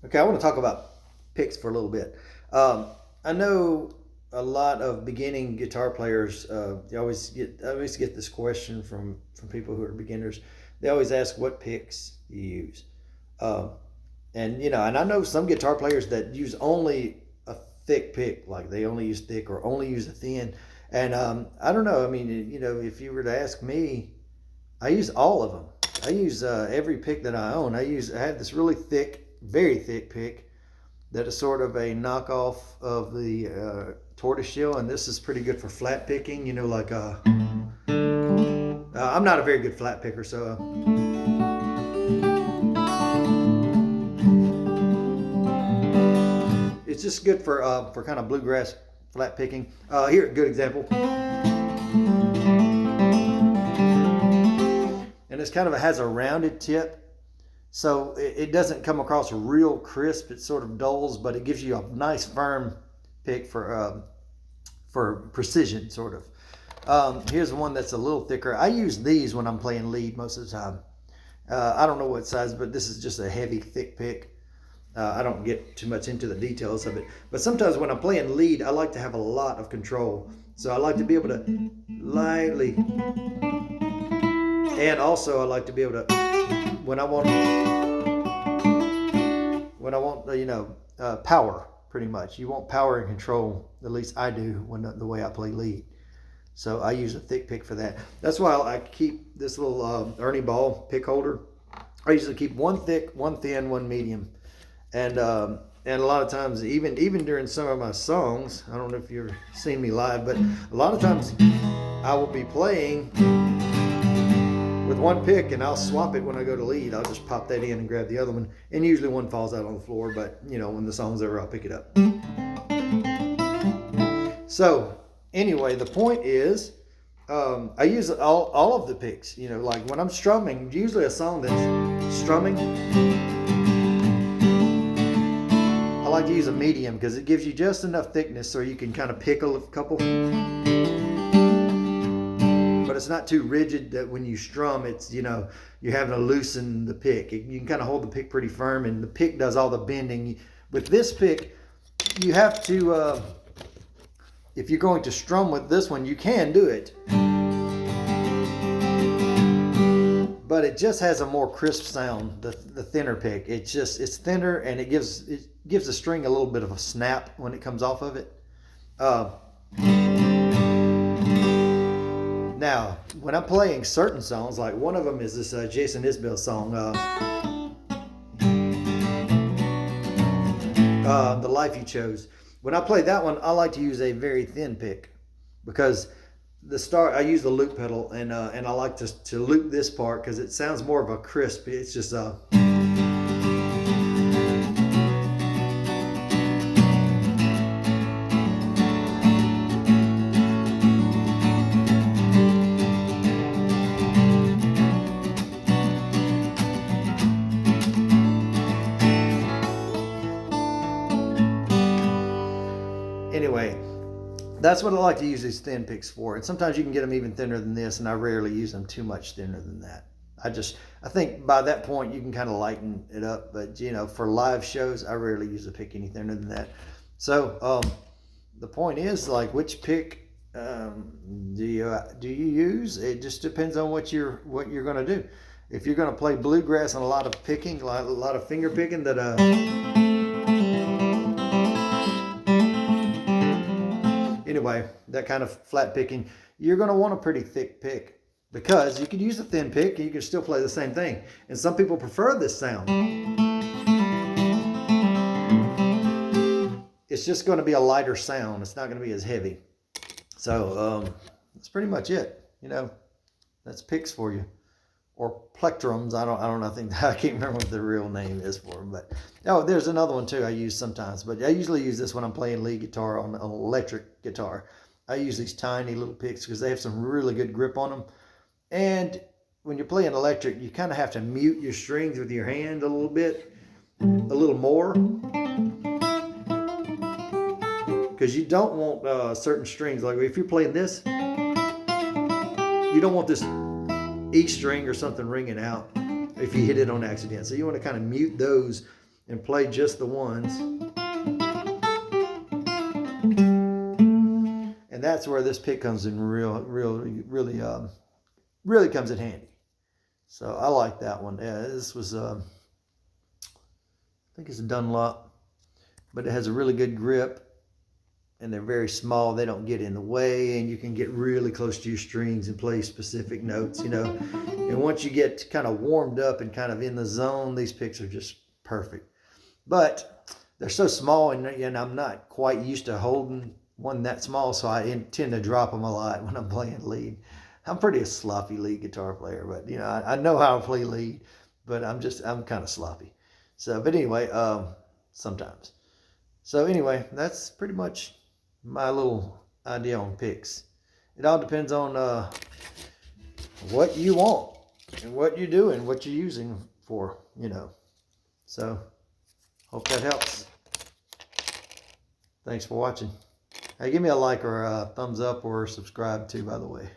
Okay, I want to talk about picks for a little bit. I know a lot of beginning guitar players. I always get this question from people who are beginners. They always ask what picks you use, um, and I know some guitar players that use only a thick pick, like they only use thick or only use a thin. And I don't know. I mean, if you were to ask me, I use all of them. I use every pick that I own. I have this really thick, very thick pick that is sort of a knockoff of the tortoiseshell, and this is pretty good for flat picking. I'm not a very good flat picker, so it's just good for kind of bluegrass flat picking. Here, a good example, and it's kind of has a rounded tip. So it doesn't come across real crisp. It sort of dulls, but it gives you a nice firm pick for precision, sort of. Here's one that's a little thicker. I use these when I'm playing lead most of the time. I don't know what size, but this is just a heavy, thick pick. I don't get too much into the details of it. But sometimes when I'm playing lead, I like to have a lot of control. So I like to be able to lightly, and also I like to be able to, when I want, power, pretty much. You want power and control, at least I do when the way I play lead. So I use a thick pick for that. That's why I keep this little Ernie Ball pick holder. I usually keep one thick, one thin, one medium. And a lot of times, even during some of my songs, I don't know if you've seen me live, but a lot of times I will be playing with one pick and I'll swap it when I go to lead. I'll just pop that in and grab the other one, and usually one falls out on the floor, but when the song's over, I'll pick it up. So anyway, the point is, I use all of the picks. Like when I'm strumming, usually a song that's strumming, I like to use a medium because it gives you just enough thickness so you can kind of pick a couple, but it's not too rigid that when you strum, it's you're having to loosen the pick. You can kind of hold the pick pretty firm, and the pick does all the bending. With this pick, you have to, if you're going to strum with this one, you can do it, but it just has a more crisp sound. The thinner pick, it's thinner, and it gives the string a little bit of a snap when it comes off of it. Now, when I'm playing certain songs, like one of them is this Jason Isbell song, The Life You Chose. When I play that one, I like to use a very thin pick because I use the loop pedal, and I like to loop this part because it sounds more of a crisp. It's just anyway, that's what I like to use these thin picks for. And sometimes you can get them even thinner than this, and I rarely use them too much thinner than that. I think by that point you can kind of lighten it up. But for live shows, I rarely use a pick any thinner than that. So the point is, like, which pick do you use? It just depends on what you're going to do. If you're going to play bluegrass and a lot of picking, a lot of finger picking, that anyway, that kind of flat picking, you're going to want a pretty thick pick, because you could use a thin pick and you can still play the same thing. And some people prefer this sound. It's just going to be a lighter sound. It's not going to be as heavy. So that's pretty much it. That's picks for you, or plectrums. I don't know. I can't remember what the real name is for them. But there's another one too I use sometimes. But I usually use this when I'm playing lead guitar on an electric guitar. I use these tiny little picks because they have some really good grip on them. And when you're playing electric, you kind of have to mute your strings with your hand a little bit, a little more, because you don't want certain strings. Like if you're playing this, you don't want this E string or something ringing out if you hit it on accident. So you want to kind of mute those and play just the ones. And that's where this pick comes in really comes in handy. So I like that one. Yeah, this was, I think it's a Dunlop, but it has a really good grip. And they're very small. They don't get in the way, and you can get really close to your strings and play specific notes, you know. And once you get kind of warmed up and kind of in the zone, these picks are just perfect. But they're so small, and I'm not quite used to holding one that small, so I tend to drop them a lot when I'm playing lead. I'm pretty a sloppy lead guitar player, but you know, I know how to play lead, but I'm kind of sloppy. So, but anyway, sometimes. So anyway, that's pretty much my little idea on picks. It all depends on what you want and what you're doing, what you're using for, you know. So hope that helps. Thanks for watching. Hey, give me a like or a thumbs up or subscribe too, by the way.